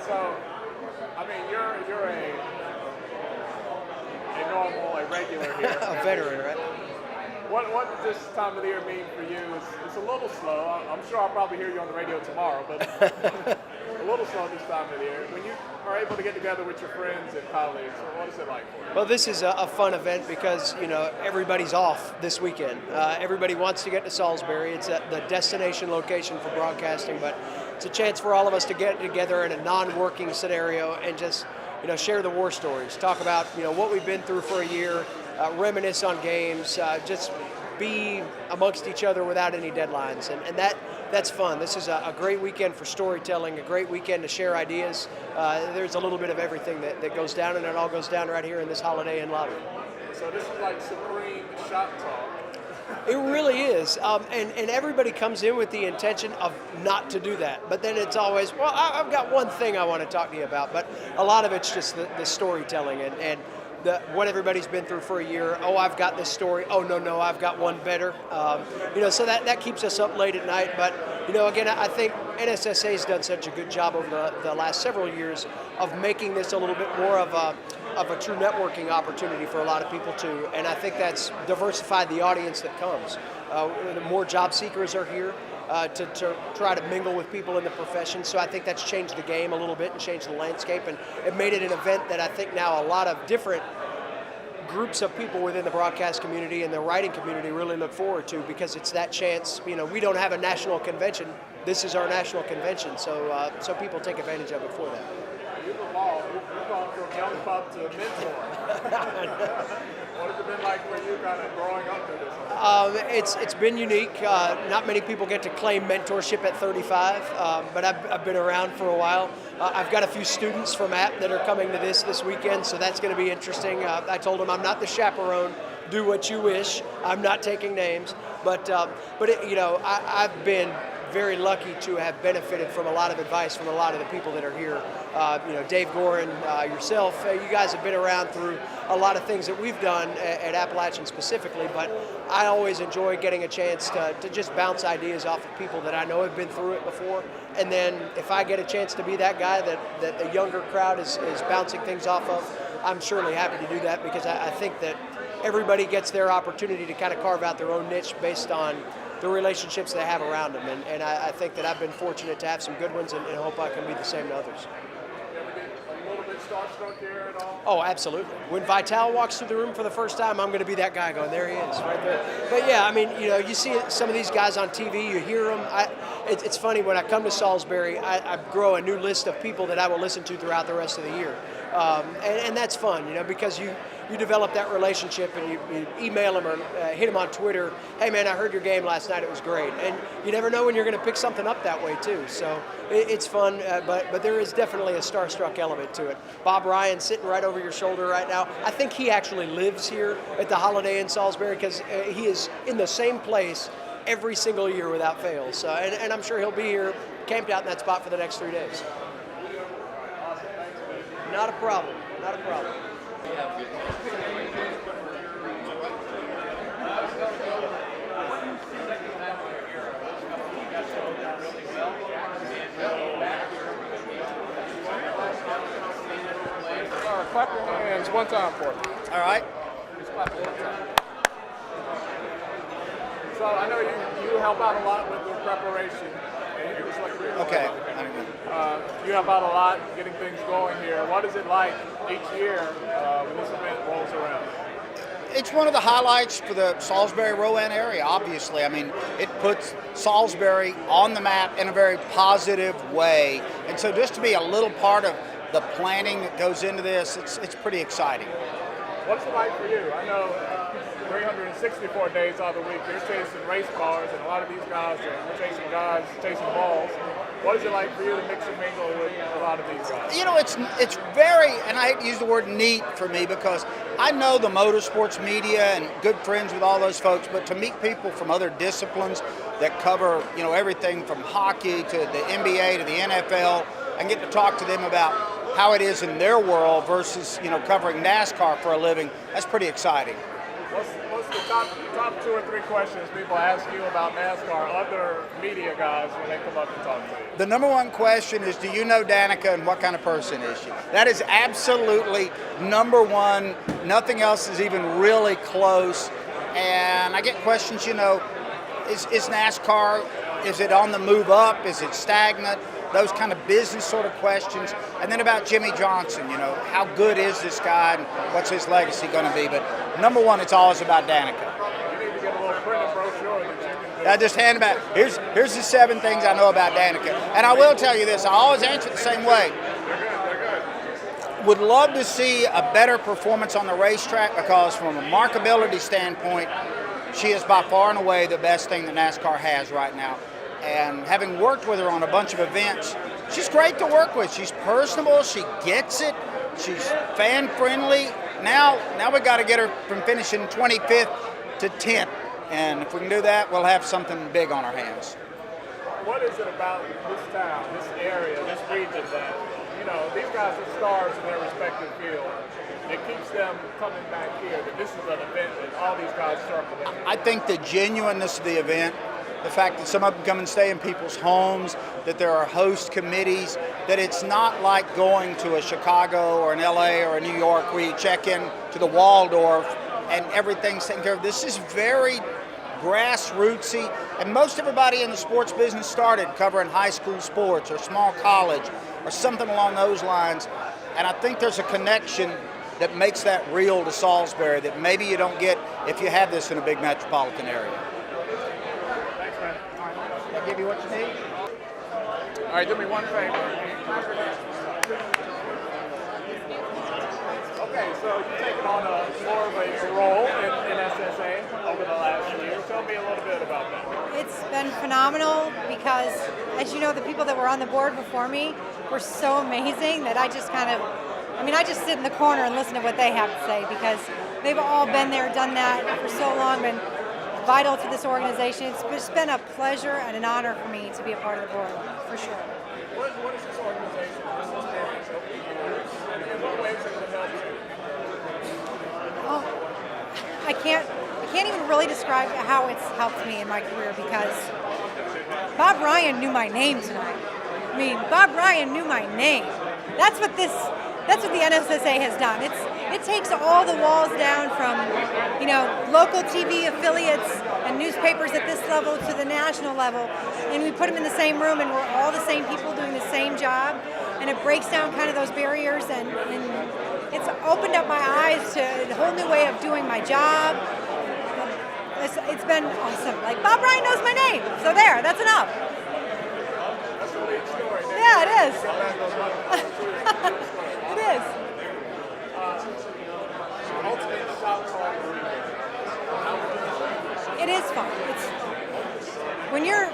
So, I mean, you're a normal, a regular here. A veteran, right? What does this time of the year mean for you? It's a little slow. I'm sure I'll probably hear you on the radio tomorrow, but a little slow this time of the year. When you are able to get together with your friends and colleagues, what is it like for you? Well, this is a fun event because, everybody's off this weekend. Everybody wants to get to Salisbury. It's the destination location for broadcasting, but it's a chance for all of us to get together in a non-working scenario and just, share the war stories, talk about, what we've been through for a year, reminisce on games, just be amongst each other without any deadlines, and that's fun. This is a great weekend for storytelling, a great weekend to share ideas. There's a little bit of everything that goes down, and it all goes down right here in this Holiday Inn lobby. So this is like supreme shop talk. It really is, and everybody comes in with the intention of not to do that, but then it's always, well, I've got one thing I want to talk to you about, but a lot of it's just the storytelling and what everybody's been through for a year. Oh, I've got this story. Oh, no, I've got one better. So that keeps us up late at night. But, again, I think NSSA's done such a good job over the last several years of making this a little bit more of a true networking opportunity for a lot of people too. And I think that's diversified the audience that comes. The more job seekers are here to try to mingle with people in the profession. So I think that's changed the game a little bit and changed the landscape. And it made it an event that I think now a lot of different groups of people within the broadcast community and the writing community really look forward to, because it's that chance. We don't have a national convention. This is our national convention. So people take advantage of it for that. You've evolved. You've gone from young pup to mentor. What has it been like for you kind of growing up through this? It's been unique. Not many people get to claim mentorship at 35, but I've been around for a while. I've got a few students from App that are coming to this weekend, so that's going to be interesting. I told them I'm not the chaperone. Do what you wish. I'm not taking names, but I've been very lucky to have benefited from a lot of advice from a lot of the people that are here. Dave Gorin, yourself, you guys have been around through a lot of things that we've done at Appalachian specifically, but I always enjoy getting a chance to just bounce ideas off of people that I know have been through it before. And then if I get a chance to be that guy that the younger crowd is bouncing things off of, I'm surely happy to do that, because I think that everybody gets their opportunity to kind of carve out their own niche based on the relationships they have around them, and I think that I've been fortunate to have some good ones, and hope I can be the same to others. You ever get a little bit starstruck here at all? Oh, absolutely. When Vital walks through the room for the first time, I'm going to be that guy going, there he is, right there. But yeah, I mean, you see some of these guys on TV, you hear them. It's funny, when I come to Salisbury, I grow a new list of people that I will listen to throughout the rest of the year. And that's fun, because you develop that relationship, and you email them or hit them on Twitter. Hey man, I heard your game last night, it was great. And you never know when you're going to pick something up that way too. So it's fun, but there is definitely a starstruck element to it. Bob Ryan sitting right over your shoulder right now. I think he actually lives here at the Holiday Inn Salisbury, because he is in the same place every single year without fail. So, and I'm sure he'll be here, camped out in that spot for the next 3 days. Not a problem. Not a problem. Clap your hands one time for me. All right. Just clap it one time. So I know you help out a lot with the preparation. Okay. You help out a lot getting things going here. What is it like each year when this event rolls around? It's one of the highlights for the Salisbury-Rowan area, obviously. I mean, it puts Salisbury on the map in a very positive way. And so just to be a little part of the planning that goes into this, it's pretty exciting. What's it like for you? I know 364 days out of the week you're chasing race cars, and a lot of these guys are chasing guys, chasing balls. What is it like for you to mix and mingle with a lot of these guys? It's very, and I hate to use the word neat for me, because I know the motorsports media and good friends with all those folks, but to meet people from other disciplines that cover, everything from hockey to the NBA to the NFL, and get to talk to them about how it is in their world versus, covering NASCAR for a living, that's pretty exciting. What's What's the top 2 or 3 questions people ask you about NASCAR, other media guys, when they come up and talk to you? The number one question is, do you know Danica and what kind of person is she? That is absolutely number one. Nothing else is even really close. And I get questions, is NASCAR, is it on the move up? Is it stagnant? Those kind of business sort of questions. And then about Jimmy Johnson, how good is this guy and what's his legacy going to be? But number one, it's always about Danica. You need to get a little printed brochure that you can do. I just hand them out. Here's the 7 things I know about Danica. And I will tell you this, I always answer it the same way. They're good. Would love to see a better performance on the racetrack because from a markability standpoint, she is by far and away the best thing that NASCAR has right now. And having worked with her on a bunch of events, she's great to work with. She's personable, she gets it, she's fan friendly. Now we got to get her from finishing 25th to 10th. And if we can do that, we'll have something big on our hands. What is it about this town, this area, this region that, these guys are stars in their respective field? It keeps them coming back here, that this is an event that all these guys circle in. I think the genuineness of the event, the fact that some of them come and stay in people's homes, that there are host committees, that it's not like going to a Chicago or an LA or a New York where you check in to the Waldorf and everything's taken care of. This is very grassrootsy, and most everybody in the sports business started covering high school sports or small college or something along those lines. And I think there's a connection that makes that real to Salisbury that maybe you don't get if you have this in a big metropolitan area. Thanks, man. I'll give you what you need. All right, do me one favor. Okay, so you've taken on more of a role in SSA over the last year. Tell me a little bit about that. It's been phenomenal because, as you know, the people that were on the board before me were so amazing that I just I just sit in the corner and listen to what they have to say because they've all been there, done that for so long, been vital to this organization. It's just been a pleasure and an honor for me to be a part of the board, for sure. What is this organization, this experience helped you? In what ways has it helped you? Oh, I can't even really describe how it's helped me in my career because Bob Ryan knew my name tonight. I mean, Bob Ryan knew my name. That's what the NSSA has done. It takes all the walls down from, local TV affiliates and newspapers at this level to the national level, and we put them in the same room, and we're all the same people doing the same job, and it breaks down kind of those barriers, and it's opened up my eyes to a whole new way of doing my job. It's been awesome. Like, Bob Ryan knows my name, so that's enough. That's a lead story. Yeah, it is. It is. Ultimate South Call. It is fun. It's when you're,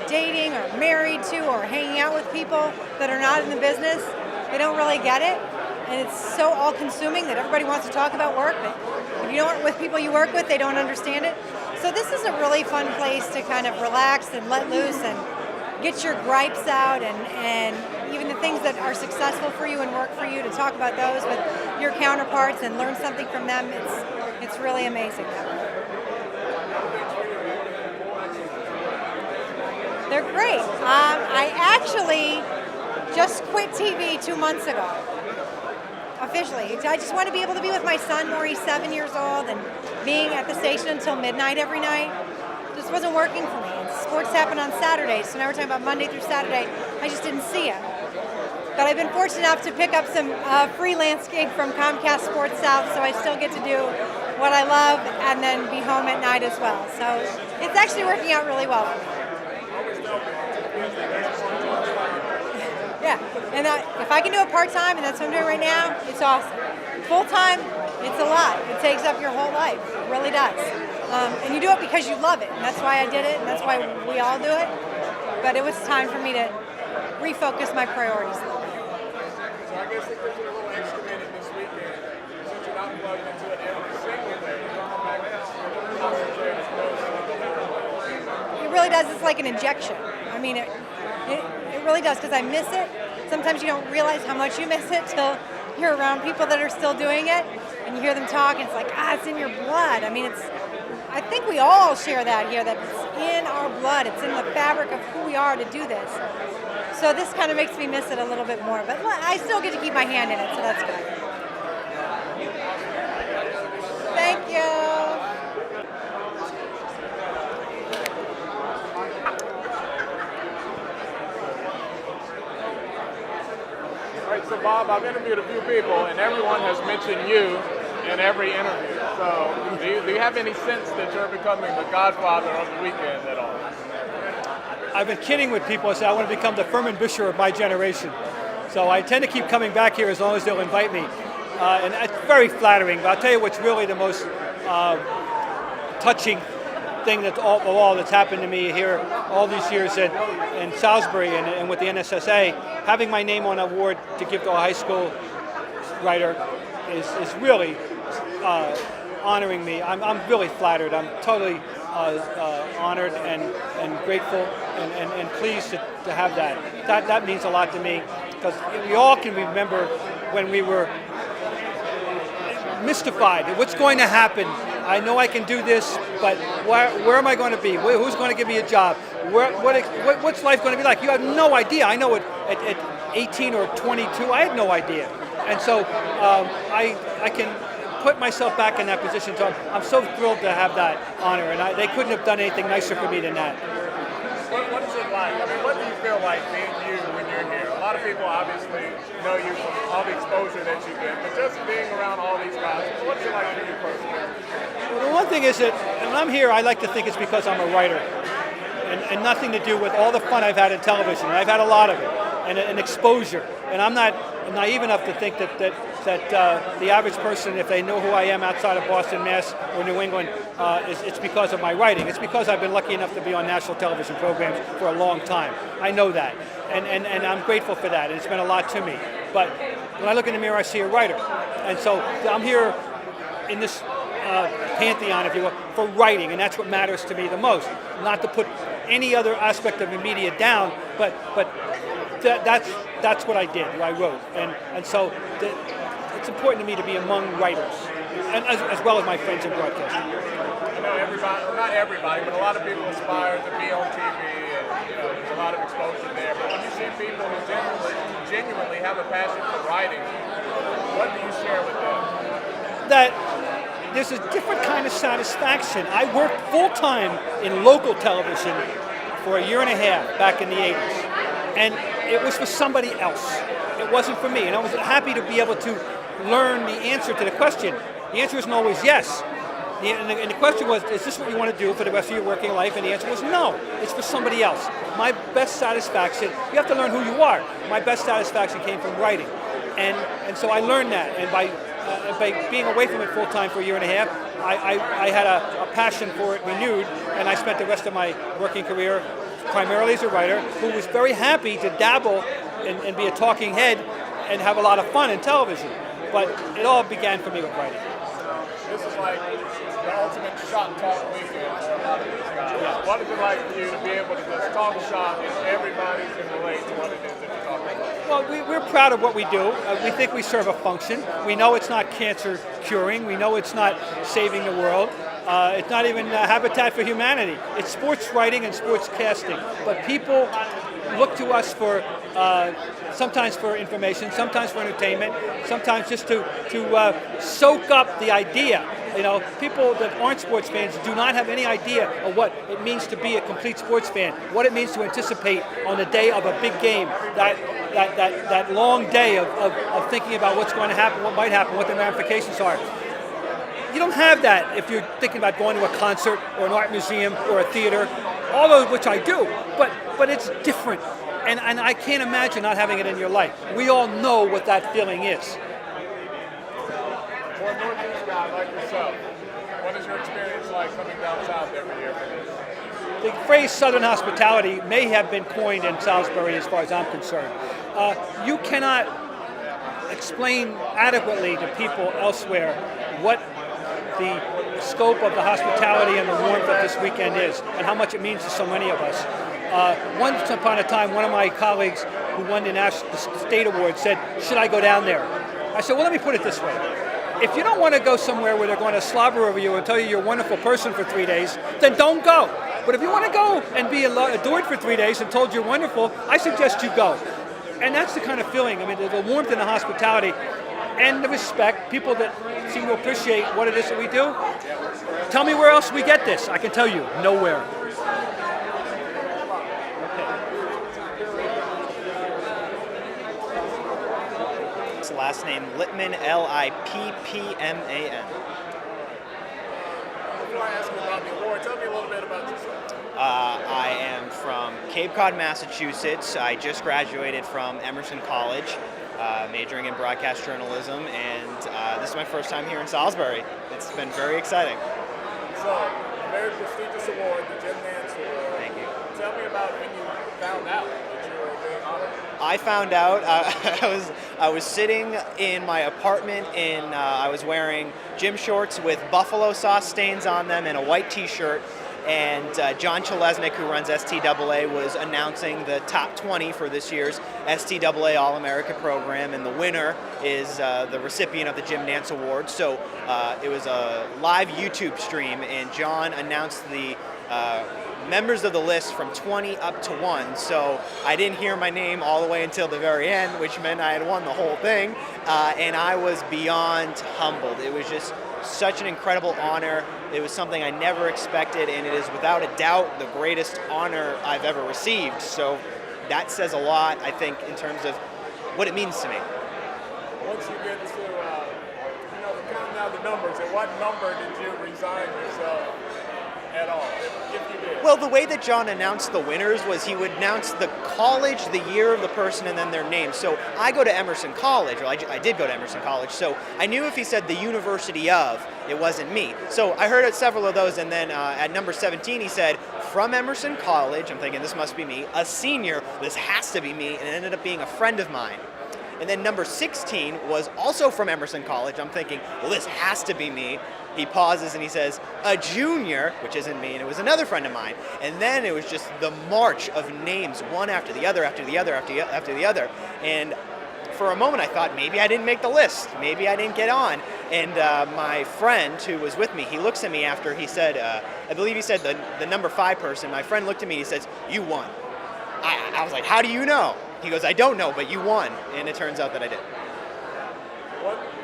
dating or married to or hanging out with people that are not in the business, they don't really get it. And it's so all-consuming that everybody wants to talk about work, but if you don't with people you work with, they don't understand it. So this is a really fun place to kind of relax and let loose and get your gripes out and even the things that are successful for you and work for you, to talk about those with your counterparts and learn something from them. It's really amazing. They're great. I actually just quit TV 2 months ago. Officially. I just want to be able to be with my son more. He's 7 years old, and being at the station until midnight every night just wasn't working for me. And sports happen on Saturdays, so now we're talking about Monday through Saturday. I just didn't see it. But I've been fortunate enough to pick up some freelance gig from Comcast Sports South, so I still get to do what I love and then be home at night as well. So it's actually working out really well for me. Yeah, and if I can do it part-time, and that's what I'm doing right now, it's awesome. Full-time, it's a lot. It takes up your whole life. It really does. And you do it because you love it, and that's why I did it, and that's why we all do it. But it was time for me to refocus my priorities a little bit. So I guess it gives you a little extra minute this weekend. Since you're not plugged into it every single day, you come back and concentrate as close to It really does. It's like an injection. I mean, it really does, because I miss it. Sometimes you don't realize how much you miss it till you're around people that are still doing it. and you hear them talk, and it's like, it's in your blood. I mean, I think we all share that here, that it's in our blood. It's in the fabric of who we are to do this. So this kind of makes me miss it a little bit more, but I still get to keep my hand in it, so that's good. Thank you. All right, so Bob, I've interviewed a few people, and everyone has mentioned you in every interview. So do you have any sense that you're becoming the godfather of the weekend at all? I've been kidding with people. I say I want to become the Furman Busher of my generation. So I tend to keep coming back here as long as they'll invite me. And it's very flattering, but I'll tell you what's really the most touching thing that's happened to me here all these years in Salisbury and with the NSSA. Having my name on an award to give to a high school writer is really honoring me. I'm really flattered. I'm totally honored and grateful and pleased to have that. That means a lot to me, because we all can remember when we were mystified. What's going to happen? I know I can do this, but where am I going to be? Who's going to give me a job? What's life going to be like? You have no idea. I know at 18 or 22, I had no idea. And so I can put myself back in that position. So I'm so thrilled to have that honor, and they couldn't have done anything nicer for me than that. What is it like? I mean, what do you feel like being you when you're here? A lot of people obviously know you from all the exposure that you get, but just being around all these guys, what's it like for you personally? Well, the one thing is that when I'm here, I like to think it's because I'm a writer, and nothing to do with all the fun I've had in television. And I've had a lot of it, and exposure. And I'm not naive enough to think that the average person, if they know who I am outside of Boston, Mass, or New England, it's because of my writing. It's because I've been lucky enough to be on national television programs for a long time. I know that, and I'm grateful for that, and it's meant a lot to me. But when I look in the mirror, I see a writer. And so I'm here in this pantheon, if you will, for writing, and that's what matters to me the most. Not to put any other aspect of the media down, but that's what I did. I wrote, and so it's important to me to be among writers, and as well as my friends in broadcasting. I know everybody, not everybody, but a lot of people aspire to be on TV, and there's a lot of exposure there. But when you see people who genuinely have a passion for writing, what do you share with them? That there's a different kind of satisfaction. I worked full-time in local television for a year and a half back in the 80s. And it was for somebody else. It wasn't for me. And I was happy to be able to learn the answer to the question. The answer isn't always yes. And the question was, is this what you want to do for the rest of your working life? And the answer was no. It's for somebody else. My best satisfaction, you have to learn who you are. My best satisfaction came from writing. And so I learned that. And by being away from it full-time for a year and a half, I had a passion for it renewed. And I spent the rest of my working career primarily as a writer who was very happy to dabble and be a talking head and have a lot of fun in television. But it all began for me with writing. This is like the ultimate shop talk weekend for a lot of these guys. Yeah. What is it like for you to be able to just talk shop and everybody can relate to what it is that you're talking about? Well, we're proud of what we do. We think we serve a function. We know it's not cancer curing. We know it's not saving the world. It's not even Habitat for Humanity. It's sports writing and sports casting. But people look to us for sometimes for information, sometimes for entertainment, sometimes just to soak up the idea. You know, people that aren't sports fans do not have any idea of what it means to be a complete sports fan, what it means to anticipate on the day of a big game, that long day of thinking about what's going to happen, what might happen, what the ramifications are. You don't have that if you're thinking about going to a concert or an art museum or a theater, all of which I do, but it's different. And I can't imagine not having it in your life. We all know what that feeling is. For a Northeast guy like yourself, what is your experience like coming down south every year for this? The phrase Southern hospitality may have been coined in Salisbury as far as I'm concerned. You cannot explain adequately to people elsewhere what the scope of the hospitality and the warmth of this weekend is and how much it means to so many of us. Once upon a time, one of my colleagues who won the state award said, should I go down there? I said, well, let me put it this way. If you don't want to go somewhere where they're going to slobber over you and tell you you're a wonderful person for 3 days, then don't go. But if you want to go and be adored for 3 days and told you're wonderful, I suggest you go. And that's the kind of feeling. I mean, the warmth and the hospitality and the respect, people that seem to appreciate what it is that we do. Tell me where else we get this. I can tell you, nowhere. Last name Lippman, Lippman. Before I ask you about the award, tell me a little bit about yourself. I am from Cape Cod, Massachusetts. I just graduated from Emerson College, majoring in broadcast journalism, and this is my first time here in Salisbury. It's been very exciting. So, a very prestigious award, the Jim Nantz Award. Thank you. Tell me about when you found out that you were being honored. I found out I was sitting in my apartment I was wearing gym shorts with buffalo sauce stains on them and a white t-shirt, and John Chalesnik, who runs STAA, was announcing the top 20 for this year's STAA All-America program, and the winner is the recipient of the Jim Nantz Award. So it was a live YouTube stream, and John announced the members of the list from 20 up to 1, so I didn't hear my name all the way until the very end, which meant I had won the whole thing, and I was beyond humbled. It was just such an incredible honor. It was something I never expected, and it is without a doubt the greatest honor I've ever received, so that says a lot, I think, in terms of what it means to me. Once you get to, counting down the numbers, at what number did you resign yourself at all, if you did? Well, the way that John announced the winners was he would announce the college, the year of the person, and then their name. So I go to Emerson College, or I did go to Emerson College, so I knew if he said the University of, it wasn't me. So I heard several of those, and then at number 17 he said, from Emerson College. I'm thinking, this must be me. A senior, this has to be me, and it ended up being a friend of mine. And then number 16 was also from Emerson College. I'm thinking, well, this has to be me. He pauses and he says, a junior, which isn't me, and it was another friend of mine. And then it was just the march of names, one after the other, after the other, after the other. And for a moment I thought, maybe I didn't make the list. Maybe I didn't get on. And my friend who was with me, he looks at me after he said, I believe he said the number 5 person. My friend looked at me and he says, you won. I was like, how do you know? He goes, I don't know, but you won. And it turns out that I did.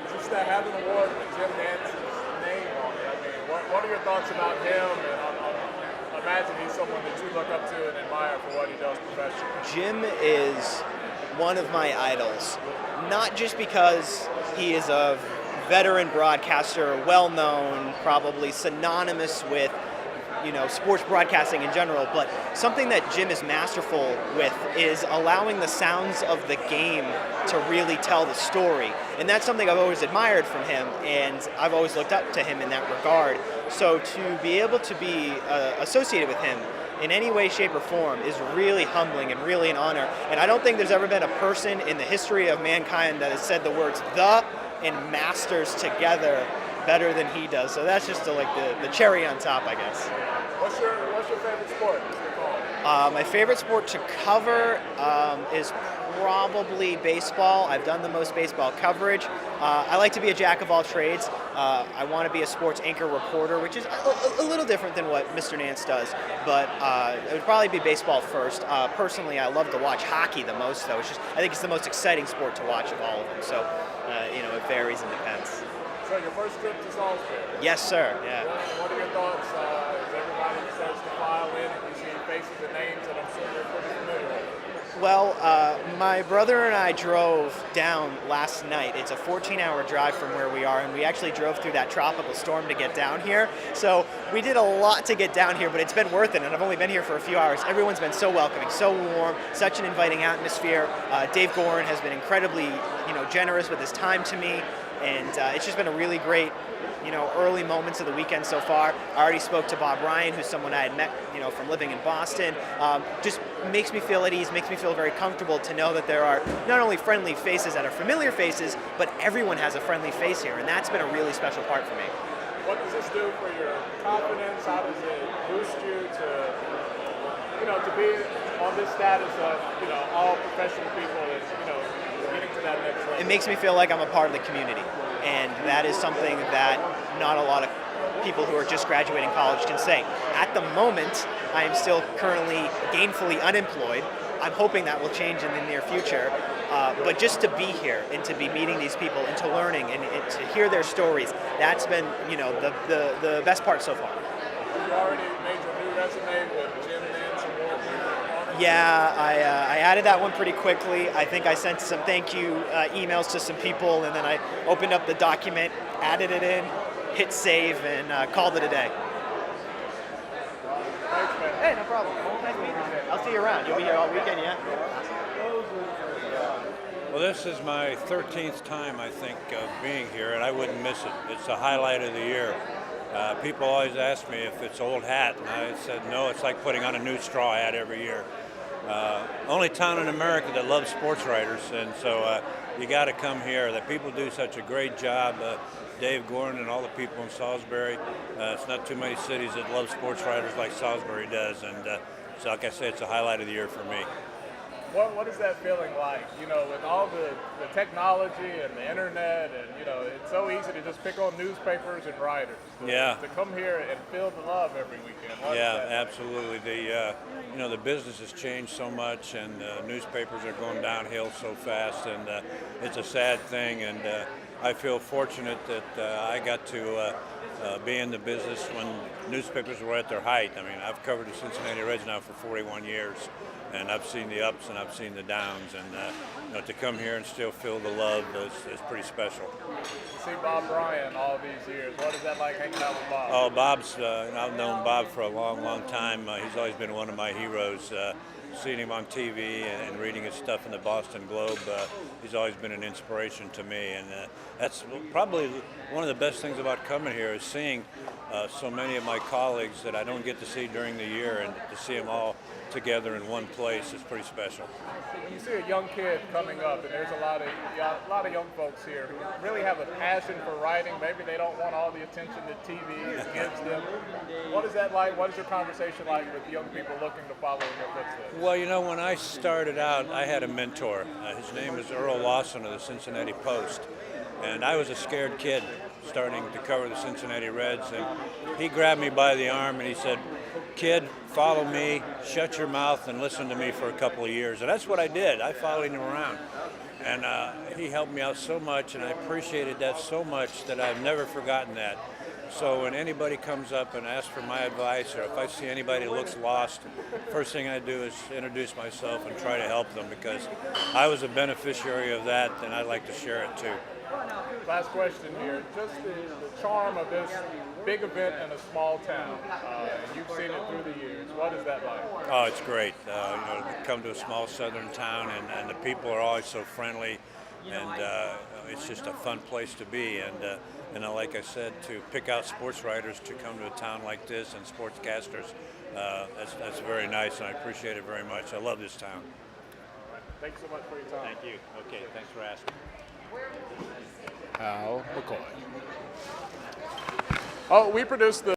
Just to have an award with Jim Nantz's name on it, I mean, what are your thoughts about him? And I imagine he's someone that you look up to and admire for what he does professionally. Jim is one of my idols, not just because he is a veteran broadcaster, well-known, probably synonymous with sports broadcasting in general, but something that Jim is masterful with is allowing the sounds of the game to really tell the story. And that's something I've always admired from him, and I've always looked up to him in that regard. So to be able to be associated with him in any way, shape, or form is really humbling and really an honor. And I don't think there's ever been a person in the history of mankind that has said the words "the" and "masters" together better than he does. So that's just the cherry on top, I guess. What's your favorite sport, Mr. Cole? My favorite sport to cover is probably baseball. I've done the most baseball coverage. I like to be a jack of all trades. I want to be a sports anchor reporter, which is a little different than what Mr. Nantz does, but it would probably be baseball first. Personally, I love to watch hockey the most, though. I think it's the most exciting sport to watch of all of them. So, it varies and depends. So your first trip to Salisbury? Yes, sir. Yeah. What are your thoughts? As everybody starts to file in and you see faces and names that I'm sure you're pretty familiar with? Well, my brother and I drove down last night. It's a 14-hour drive from where we are, and we actually drove through that tropical storm to get down here. So we did a lot to get down here, but it's been worth it, and I've only been here for a few hours. Everyone's been so welcoming, so warm, such an inviting atmosphere. Dave Gorin has been incredibly, generous with his time to me, and it's just been a really great, early moments of the weekend so far. I already spoke to Bob Ryan, who's someone I had met, from living in Boston. Just makes me feel at ease, makes me feel very comfortable to know that there are not only friendly faces that are familiar faces, but everyone has a friendly face here, and that's been a really special part for me. What does this do for your confidence? How does it boost you to be on this status of, all professional people and, getting to that next level? It makes me feel like I'm a part of the community. and that is something that not a lot of people who are just graduating college can say. At the moment, I am still currently gainfully unemployed. I'm hoping that will change in the near future. But just to be here and to be meeting these people and to learning and to hear their stories, that's been, the best part so far. You already made your new resume with Jim Nance and Walt Whitmer. Yeah, I added that one pretty quickly. I think I sent some thank you emails to some people, and then I opened up the document, added it in, hit save, and called it a day. Thanks, man. Hey, no problem. Nice meeting you. I'll see you around. You'll be here all weekend, yeah? Well, this is my 13th time, I think, of being here, and I wouldn't miss it. It's the highlight of the year. People always ask me if it's old hat, and I said, no, it's like putting on a new straw hat every year. Only town in America that loves sports writers, and so you got to come here. The people do such a great job. Dave Gordon and all the people in Salisbury. It's not too many cities that love sports writers like Salisbury does, and so like I say, it's a highlight of the year for me. What is that feeling like? With all the technology and the internet, and it's so easy to just pick on newspapers and writers. To come here and feel the love every weekend. Yeah, absolutely. The business has changed so much, and newspapers are going downhill so fast, and it's a sad thing. And I feel fortunate that I got to be in the business when newspapers were at their height. I mean, I've covered the Cincinnati Reds now for 41 years. And I've seen the ups and I've seen the downs, and to come here and still feel the love is pretty special. To see Bob Bryant all these years, what is that like hanging out with Bob? Oh, I've known Bob for a long, long time. He's always been one of my heroes. Seeing him on TV and reading his stuff in the Boston Globe, he's always been an inspiration to me. And that's probably one of the best things about coming here is seeing so many of my colleagues that I don't get to see during the year, and to see them all together in one place is pretty special. When you see a young kid coming up, and there's a lot of young folks here who really have a passion for writing. Maybe they don't want all the attention that TV gives them. What is that like? What is your conversation like with young people looking to follow in your footsteps? Well, when I started out, I had a mentor. His name was Earl Lawson of the Cincinnati Post. And I was a scared kid starting to cover the Cincinnati Reds. And he grabbed me by the arm and he said, "Kid, follow me, shut your mouth, and listen to me for a couple of years." And that's what I did. I followed him around. And he helped me out so much, and I appreciated that so much that I've never forgotten that. So when anybody comes up and asks for my advice, or if I see anybody that looks lost, first thing I do is introduce myself and try to help them, because I was a beneficiary of that, and I'd like to share it too. Last question here. Just the charm of this big event in a small town. You've seen it through the years. What is that like? Oh, it's great. To come to a small southern town, and the people are always so friendly, and it's just a fun place to be. And like I said, to pick out sports writers to come to a town like this, and sportscasters, that's very nice, and I appreciate it very much. I love this town. Thanks so much for your time. Thank you. Okay, thanks for asking. Hal McCoy. Oh, we produced the